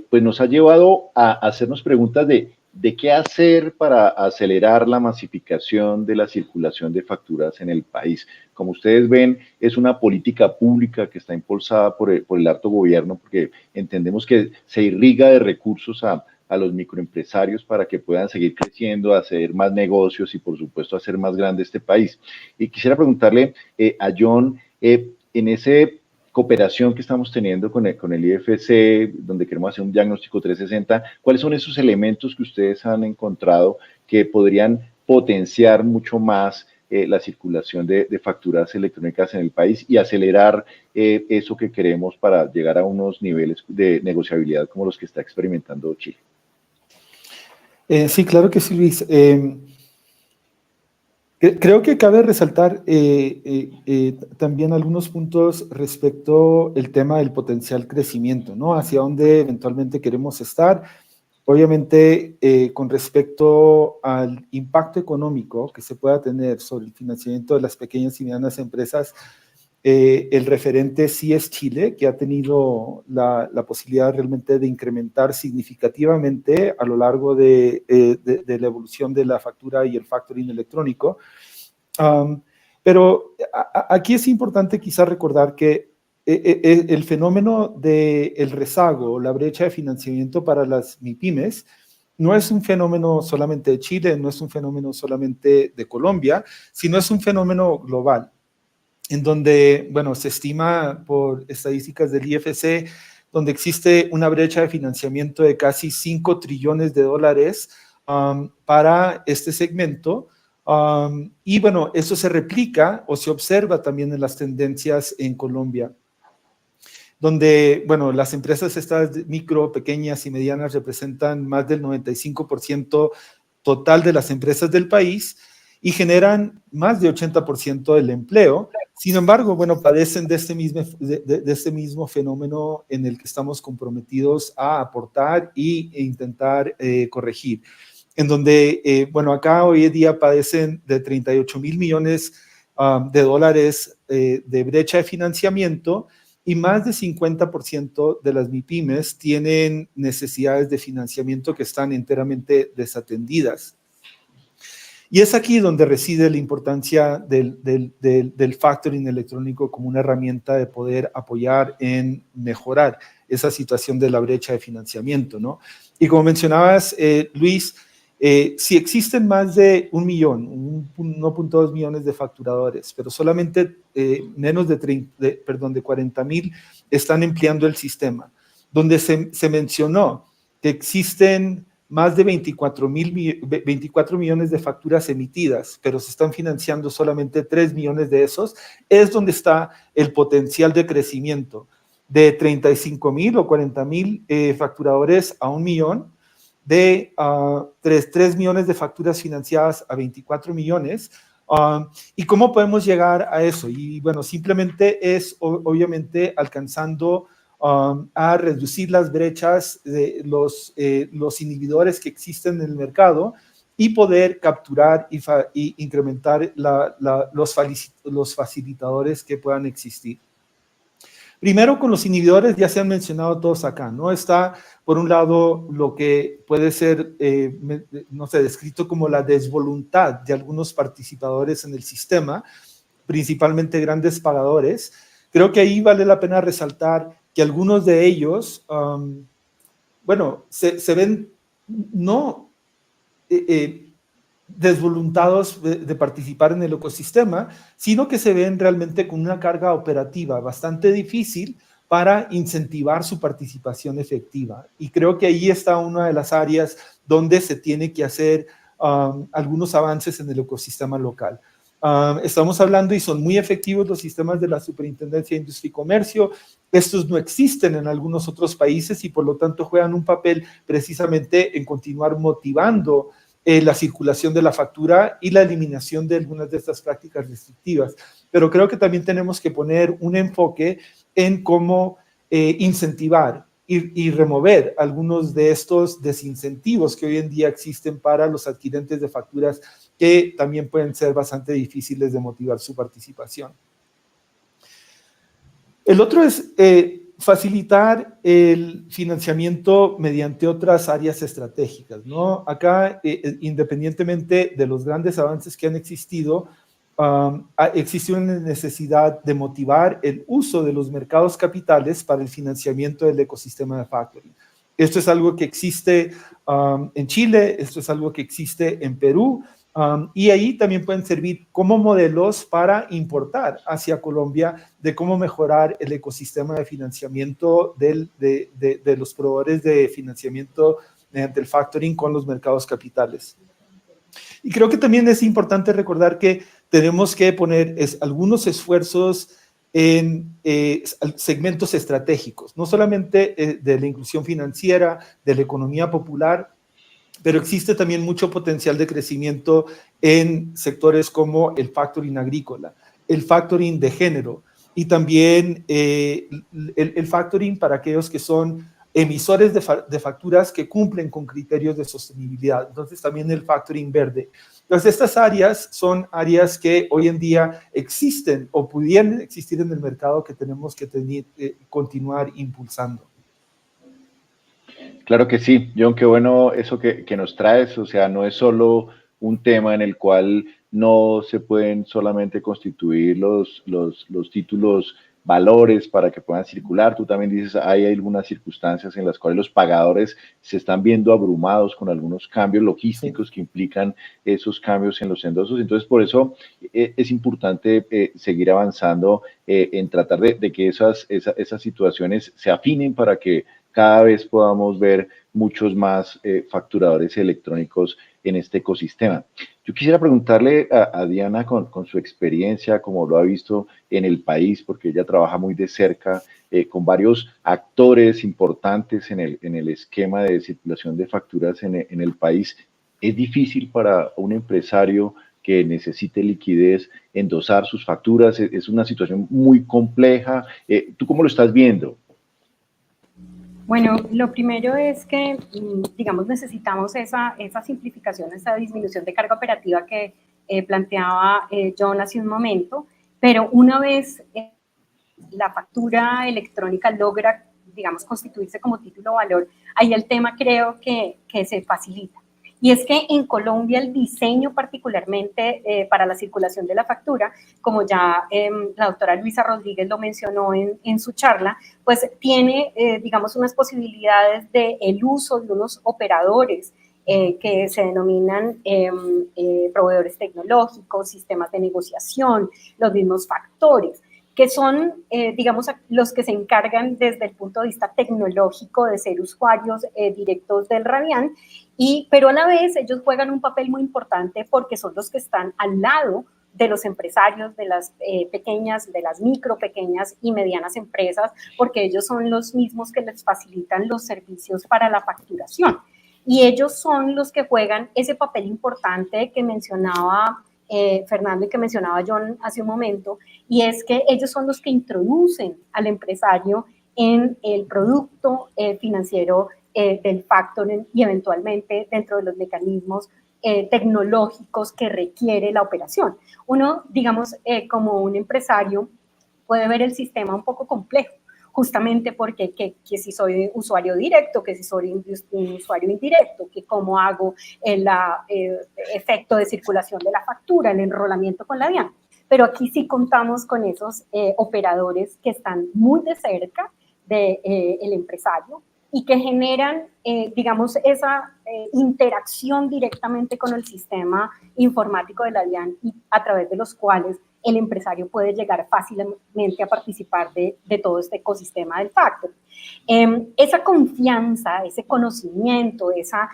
pues nos ha llevado a hacernos preguntas de qué hacer para acelerar la masificación de la circulación de facturas en el país. Como ustedes ven, es una política pública que está impulsada por el alto gobierno porque entendemos que se irriga de recursos a los microempresarios para que puedan seguir creciendo, hacer más negocios y, por supuesto, hacer más grande este país. Y quisiera preguntarle a John, en ese cooperación que estamos teniendo con el IFC, donde queremos hacer un diagnóstico 360, ¿cuáles son esos elementos que ustedes han encontrado que podrían potenciar mucho más la circulación de facturas electrónicas en el país y acelerar eso que queremos para llegar a unos niveles de negociabilidad como los que está experimentando Chile? Sí, claro que sí, Luis. Creo que cabe resaltar también algunos puntos respecto al tema del potencial crecimiento, ¿no? Hacia dónde eventualmente queremos estar. Obviamente, con respecto al impacto económico que se pueda tener sobre el financiamiento de las pequeñas y medianas empresas, el referente sí es Chile, que ha tenido la posibilidad realmente de incrementar significativamente a lo largo de la evolución de la factura y el factoring electrónico. Pero aquí es importante quizás recordar que el fenómeno del rezago, la brecha de financiamiento para las MIPYMES, no es un fenómeno solamente de Chile, no es un fenómeno solamente de Colombia, sino es un fenómeno global, en donde, bueno, se estima por estadísticas del IFC, donde existe una brecha de financiamiento de casi 5 trillones de dólares para este segmento. Y bueno, eso se replica o se observa también en las tendencias en Colombia, donde, bueno, las empresas estas micro, pequeñas y medianas representan más del 95% total de las empresas del país y generan más de 80% del empleo. Sin embargo, bueno, padecen de este mismo fenómeno en el que estamos comprometidos a aportar e intentar corregir, en donde, bueno, acá hoy en día padecen de 38,000 millones de dólares de brecha de financiamiento, y más del 50% de las MIPYMES tienen necesidades de financiamiento que están enteramente desatendidas. Y es aquí donde reside la importancia del factoring electrónico como una herramienta de poder apoyar en mejorar esa situación de la brecha de financiamiento, ¿no? Y como mencionabas, Luis, si existen más de 1.2 millones de facturadores, pero solamente menos de 40,000 están empleando el sistema, donde se mencionó que existen más de 24 millones de facturas emitidas, pero se están financiando solamente 3 millones de esos, es donde está el potencial de crecimiento de 35,000 o 40,000 facturadores a 1 millón, de 3 millones de facturas financiadas a 24 millones. ¿Y cómo podemos llegar a eso? Y bueno, simplemente es obviamente alcanzando a reducir las brechas de los inhibidores que existen en el mercado y poder capturar y incrementar los facilitadores que puedan existir. Primero, con los inhibidores ya se han mencionado todos acá, ¿no? Está, por un lado, lo que puede ser, no sé, descrito como la desvoluntad de algunos participadores en el sistema, principalmente grandes pagadores. Creo que ahí vale la pena resaltar que algunos de ellos, bueno, se ven no desvoluntados de participar en el ecosistema, sino que se ven realmente con una carga operativa bastante difícil para incentivar su participación efectiva. Y creo que ahí está una de las áreas donde se tiene que hacer algunos avances en el ecosistema local. Estamos hablando y son muy efectivos los sistemas de la Superintendencia de Industria y Comercio. Estos no existen en algunos otros países y por lo tanto juegan un papel precisamente en continuar motivando la circulación de la factura y la eliminación de algunas de estas prácticas restrictivas. Pero creo que también tenemos que poner un enfoque en cómo incentivar y remover algunos de estos desincentivos que hoy en día existen para los adquirentes de facturas, que también pueden ser bastante difíciles de motivar su participación. El otro es facilitar el financiamiento mediante otras áreas estratégicas, ¿no? Acá, independientemente de los grandes avances que han existido, existe una necesidad de motivar el uso de los mercados capitales para el financiamiento del ecosistema de factoring. Esto es algo que existe en Chile, esto es algo que existe en Perú, y ahí también pueden servir como modelos para importar hacia Colombia de cómo mejorar el ecosistema de financiamiento de los proveedores de financiamiento mediante el factoring con los mercados capitales. Y creo que también es importante recordar que tenemos que poner algunos esfuerzos en segmentos estratégicos, no solamente de la inclusión financiera, de la economía popular, pero existe también mucho potencial de crecimiento en sectores como el factoring agrícola, el factoring de género y también el factoring para aquellos que son emisores de facturas que cumplen con criterios de sostenibilidad. Entonces también el factoring verde. Entonces estas áreas son áreas que hoy en día existen o pudieran existir en el mercado, que tenemos que continuar impulsando. Claro que sí, John, qué bueno eso que nos traes. O sea, no es solo un tema en el cual no se pueden solamente constituir los títulos valores para que puedan circular. Tú también dices, hay algunas circunstancias en las cuales los pagadores se están viendo abrumados con algunos cambios logísticos que implican esos cambios en los endosos. Entonces, por eso es importante seguir avanzando en tratar de que esas situaciones se afinen para que cada vez podamos ver muchos más facturadores electrónicos en este ecosistema. Yo quisiera preguntarle a Diana con su experiencia, como lo ha visto en el país, porque ella trabaja muy de cerca con varios actores importantes en el esquema de circulación de facturas en el país. ¿Es difícil para un empresario que necesite liquidez endosar sus facturas? Es una situación muy compleja. ¿Tú cómo lo estás viendo? Bueno, lo primero es que, digamos, necesitamos esa simplificación, esa disminución de carga operativa que planteaba John hace un momento, pero una vez la factura electrónica logra, digamos, constituirse como título o valor, ahí el tema creo que se facilita. Y es que en Colombia el diseño particularmente para la circulación de la factura, como ya la doctora Luisa Rodríguez lo mencionó en su charla, pues tiene, digamos, unas posibilidades de el uso de unos operadores que se denominan proveedores tecnológicos, sistemas de negociación, los mismos factores, que son, digamos, los que se encargan desde el punto de vista tecnológico de ser usuarios directos del Radian, pero a la vez ellos juegan un papel muy importante porque son los que están al lado de los empresarios, de las pequeñas, de las micro, pequeñas y medianas empresas, porque ellos son los mismos que les facilitan los servicios para la facturación. Y ellos son los que juegan ese papel importante que mencionaba Fernando y que mencionaba John hace un momento, y es que ellos son los que introducen al empresario en el producto financiero del factoring y eventualmente dentro de los mecanismos tecnológicos que requiere la operación. Uno, digamos, como un empresario puede ver el sistema un poco complejo, justamente porque que si soy usuario directo, que si soy un usuario indirecto, que cómo hago el efecto de circulación de la factura, el enrolamiento con la DIAN. Pero aquí sí contamos con esos operadores que están muy de cerca del empresario y que generan, digamos, esa interacción directamente con el sistema informático de la DIAN y a través de los cuales el empresario puede llegar fácilmente a participar de todo este ecosistema del factor. Esa confianza, ese conocimiento, esa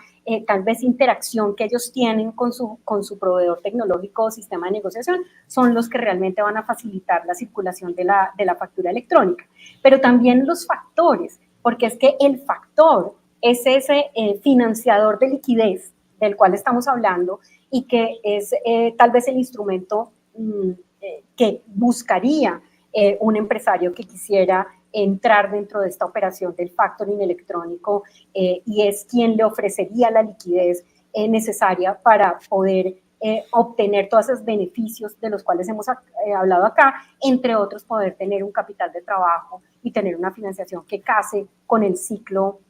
tal vez interacción que ellos tienen con su proveedor tecnológico o sistema de negociación son los que realmente van a facilitar la circulación de la factura electrónica. Pero también los factores, porque es que el factor es ese financiador de liquidez del cual estamos hablando y que es tal vez el instrumento que buscaría un empresario que quisiera entrar dentro de esta operación del factoring electrónico y es quien le ofrecería la liquidez necesaria para poder obtener todos esos beneficios de los cuales hemos hablado acá, entre otros poder tener un capital de trabajo y tener una financiación que case con el ciclo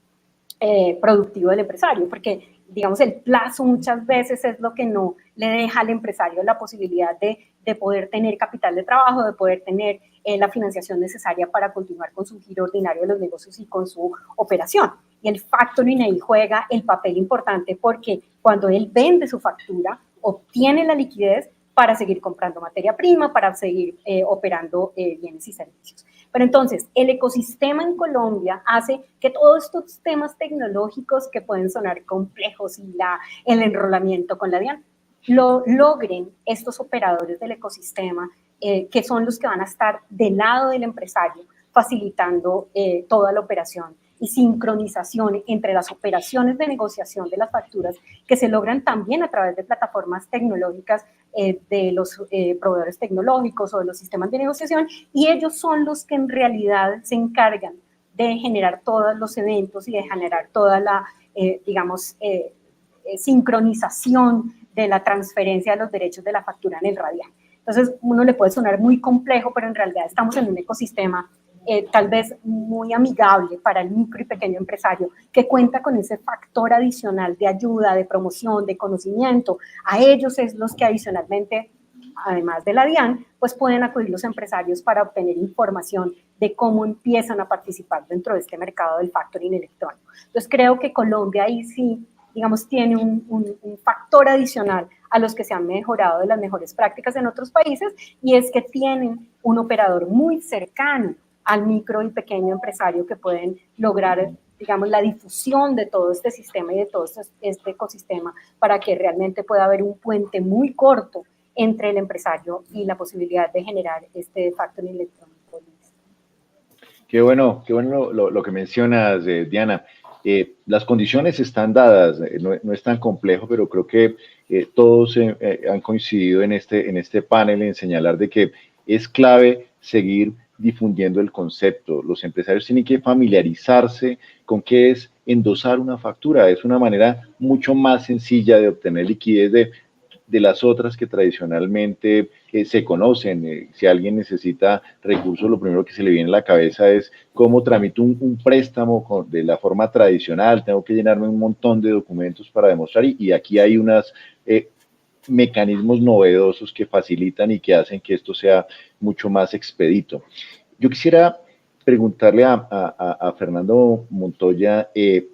productivo del empresario, porque digamos el plazo muchas veces es lo que no le deja al empresario la posibilidad de poder tener capital de trabajo, de poder tener la financiación necesaria para continuar con su giro ordinario de los negocios y con su operación. Y el factoring ahí juega el papel importante porque cuando él vende su factura, obtiene la liquidez para seguir comprando materia prima, para seguir operando bienes y servicios. Pero entonces, el ecosistema en Colombia hace que todos estos temas tecnológicos que pueden sonar complejos y el enrolamiento con la DIAN, lo logren estos operadores del ecosistema, que son los que van a estar del lado del empresario, facilitando toda la operación y sincronización entre las operaciones de negociación de las facturas que se logran también a través de plataformas tecnológicas de los proveedores tecnológicos o de los sistemas de negociación, y ellos son los que en realidad se encargan de generar todos los eventos y de generar toda la, digamos, sincronización de la transferencia de los derechos de la factura en el Radian. Entonces, uno le puede sonar muy complejo, pero en realidad estamos en un ecosistema tal vez muy amigable para el micro y pequeño empresario, que cuenta con ese factor adicional de ayuda, de promoción, de conocimiento. A ellos es los que adicionalmente además de la DIAN, pues pueden acudir los empresarios para obtener información de cómo empiezan a participar dentro de este mercado del factoring electrónico. Entonces creo que Colombia ahí sí, digamos, tiene un factor adicional a los que se han mejorado de las mejores prácticas en otros países, y es que tienen un operador muy cercano al micro y pequeño empresario que pueden lograr, digamos, la difusión de todo este sistema y de todo este ecosistema para que realmente pueda haber un puente muy corto entre el empresario y la posibilidad de generar este factoring electrónico. Qué bueno lo que mencionas, Diana. Las condiciones están dadas, no es tan complejo, pero creo que todos han coincidido en este panel en señalar de que es clave seguir difundiendo el concepto. Los empresarios tienen que familiarizarse con qué es endosar una factura. Es una manera mucho más sencilla de obtener liquidez de las otras que tradicionalmente se conocen. Si alguien necesita recursos, lo primero que se le viene a la cabeza es cómo tramito un préstamo de la forma tradicional. Tengo que llenarme un montón de documentos para demostrar, y aquí hay unos mecanismos novedosos que facilitan y que hacen que esto sea mucho más expedito. Yo quisiera preguntarle a Fernando Montoya, ¿qué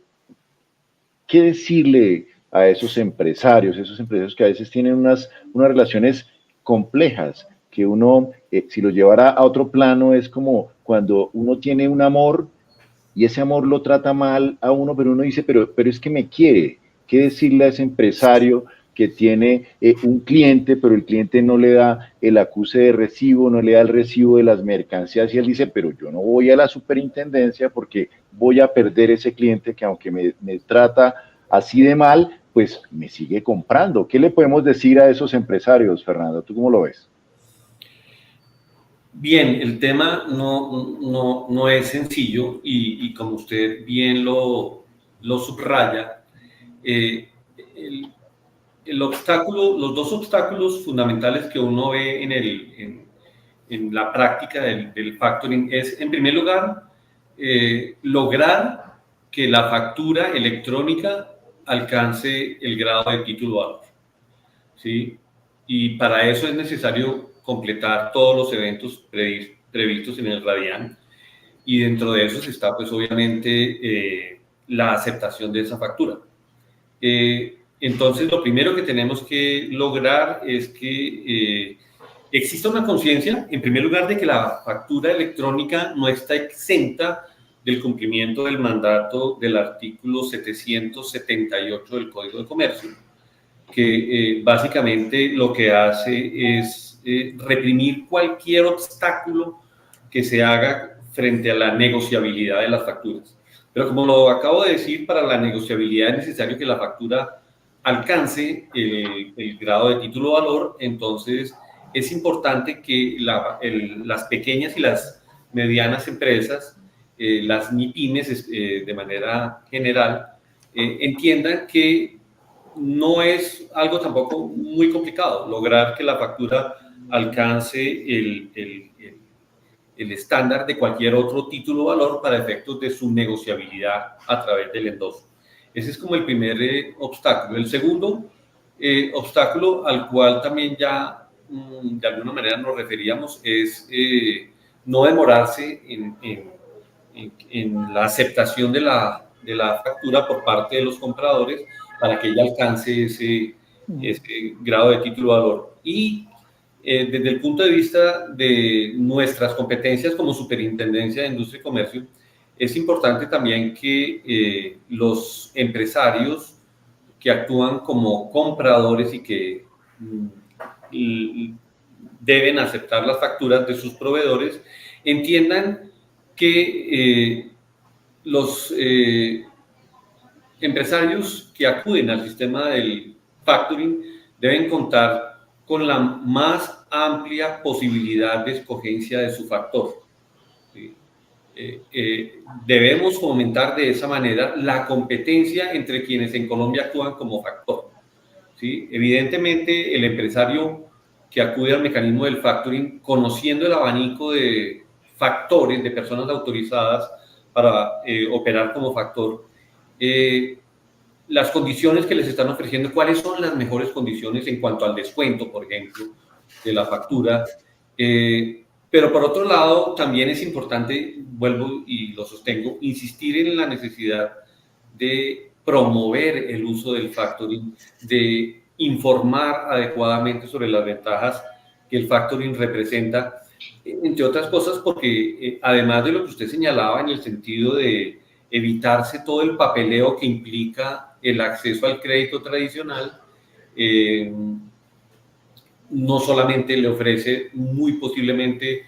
decirle a esos empresarios que a veces tienen unas relaciones complejas, que uno, si lo llevara a otro plano, es como cuando uno tiene un amor y ese amor lo trata mal a uno, pero uno dice, pero es que me quiere? ¿Qué decirle a ese empresario que tiene un cliente, pero el cliente no le da el acuse de recibo, no le da el recibo de las mercancías, y él dice, pero yo no voy a la superintendencia porque voy a perder ese cliente que aunque me trata así de mal, pues me sigue comprando? ¿Qué le podemos decir a esos empresarios, Fernando? ¿Tú cómo lo ves? Bien, el tema no es sencillo, y como usted bien lo subraya, los dos obstáculos fundamentales que uno ve en la práctica del factoring es, en primer lugar, lograr que la factura electrónica alcance el grado de título valor, ¿sí? Y para eso es necesario completar todos los eventos previstos en el RADIAN, y dentro de esos está, pues, obviamente, la aceptación de esa factura. Entonces, lo primero que tenemos que lograr es que exista una conciencia, en primer lugar, de que la factura electrónica no está exenta del cumplimiento del mandato del artículo 778 del Código de Comercio, que básicamente lo que hace es reprimir cualquier obstáculo que se haga frente a la negociabilidad de las facturas. Pero como lo acabo de decir, para la negociabilidad es necesario que la factura alcance el grado de título valor. Entonces es importante que las pequeñas y las medianas empresas, las MIPYMES de manera general, entiendan que no es algo tampoco muy complicado lograr que la factura alcance el estándar de cualquier otro título valor para efectos de su negociabilidad a través del endoso. Ese es como el primer obstáculo. El segundo obstáculo, al cual también ya de alguna manera nos referíamos, es no demorarse en la aceptación de la factura por parte de los compradores para que ella alcance ese grado de título valor. Y desde el punto de vista de nuestras competencias como Superintendencia de Industria y Comercio, es importante también que los empresarios que actúan como compradores y que deben aceptar las facturas de sus proveedores entiendan que los empresarios que acuden al sistema del factoring deben contar con la más amplia posibilidad de escogencia de su factor. ¿Sí? Debemos fomentar de esa manera la competencia entre quienes en Colombia actúan como factor. ¿Sí? Evidentemente, el empresario que acude al mecanismo del factoring, conociendo el abanico de factores, de personas autorizadas para operar como factor, las condiciones que les están ofreciendo, cuáles son las mejores condiciones en cuanto al descuento, por ejemplo, de la factura. Pero por otro lado, también es importante, vuelvo y lo sostengo, insistir en la necesidad de promover el uso del factoring, de informar adecuadamente sobre las ventajas que el factoring representa, entre otras cosas porque además de lo que usted señalaba en el sentido de evitarse todo el papeleo que implica el acceso al crédito tradicional, no solamente le ofrece muy posiblemente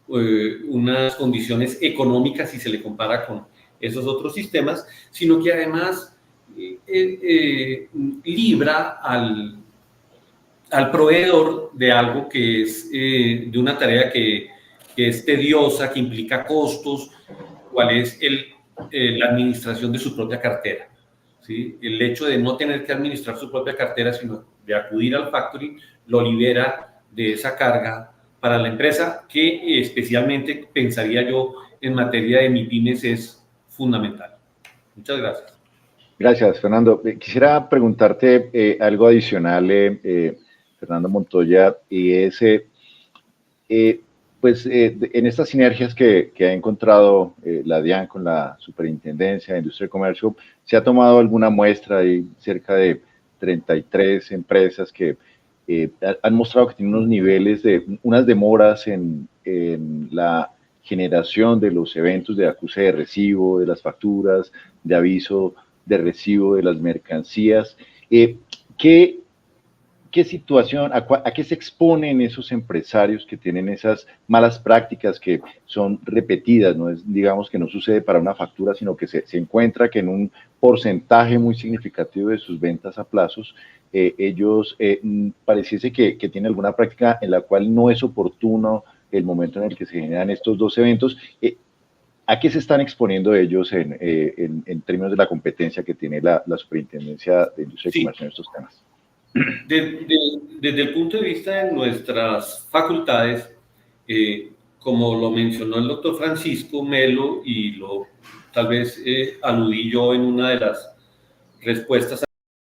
unas condiciones económicas si se le compara con esos otros sistemas, sino que además libra al proveedor de algo que es de una tarea que es tediosa, que implica costos, cuál es la administración de su propia cartera. ¿Sí? El hecho de no tener que administrar su propia cartera, sino de acudir al factoring, lo libera de esa carga para la empresa, que especialmente pensaría yo en materia de MIPYMES es fundamental. Muchas gracias. Gracias, Fernando. Quisiera preguntarte algo adicional, Fernando Montoya, y es, en estas sinergias que ha encontrado la DIAN con la Superintendencia de Industria y Comercio, ¿se ha tomado alguna muestra? Hay cerca de 33 empresas que han mostrado que tienen unos niveles unas demoras en la generación de los eventos de acuse de recibo, de las facturas, de aviso de recibo de las mercancías. ¿Qué situación, a qué se exponen esos empresarios que tienen esas malas prácticas que son repetidas? No es, digamos, que no sucede para una factura, sino que se encuentra que en un porcentaje muy significativo de sus ventas a plazos, ellos pareciese que tienen alguna práctica en la cual no es oportuno el momento en el que se generan estos dos eventos. ¿A qué se están exponiendo ellos en términos de la competencia que tiene la Superintendencia de Industria y Comercio en estos temas? Desde el punto de vista de nuestras facultades, como lo mencionó el doctor Francisco Melo, y tal vez aludí yo en una de las respuestas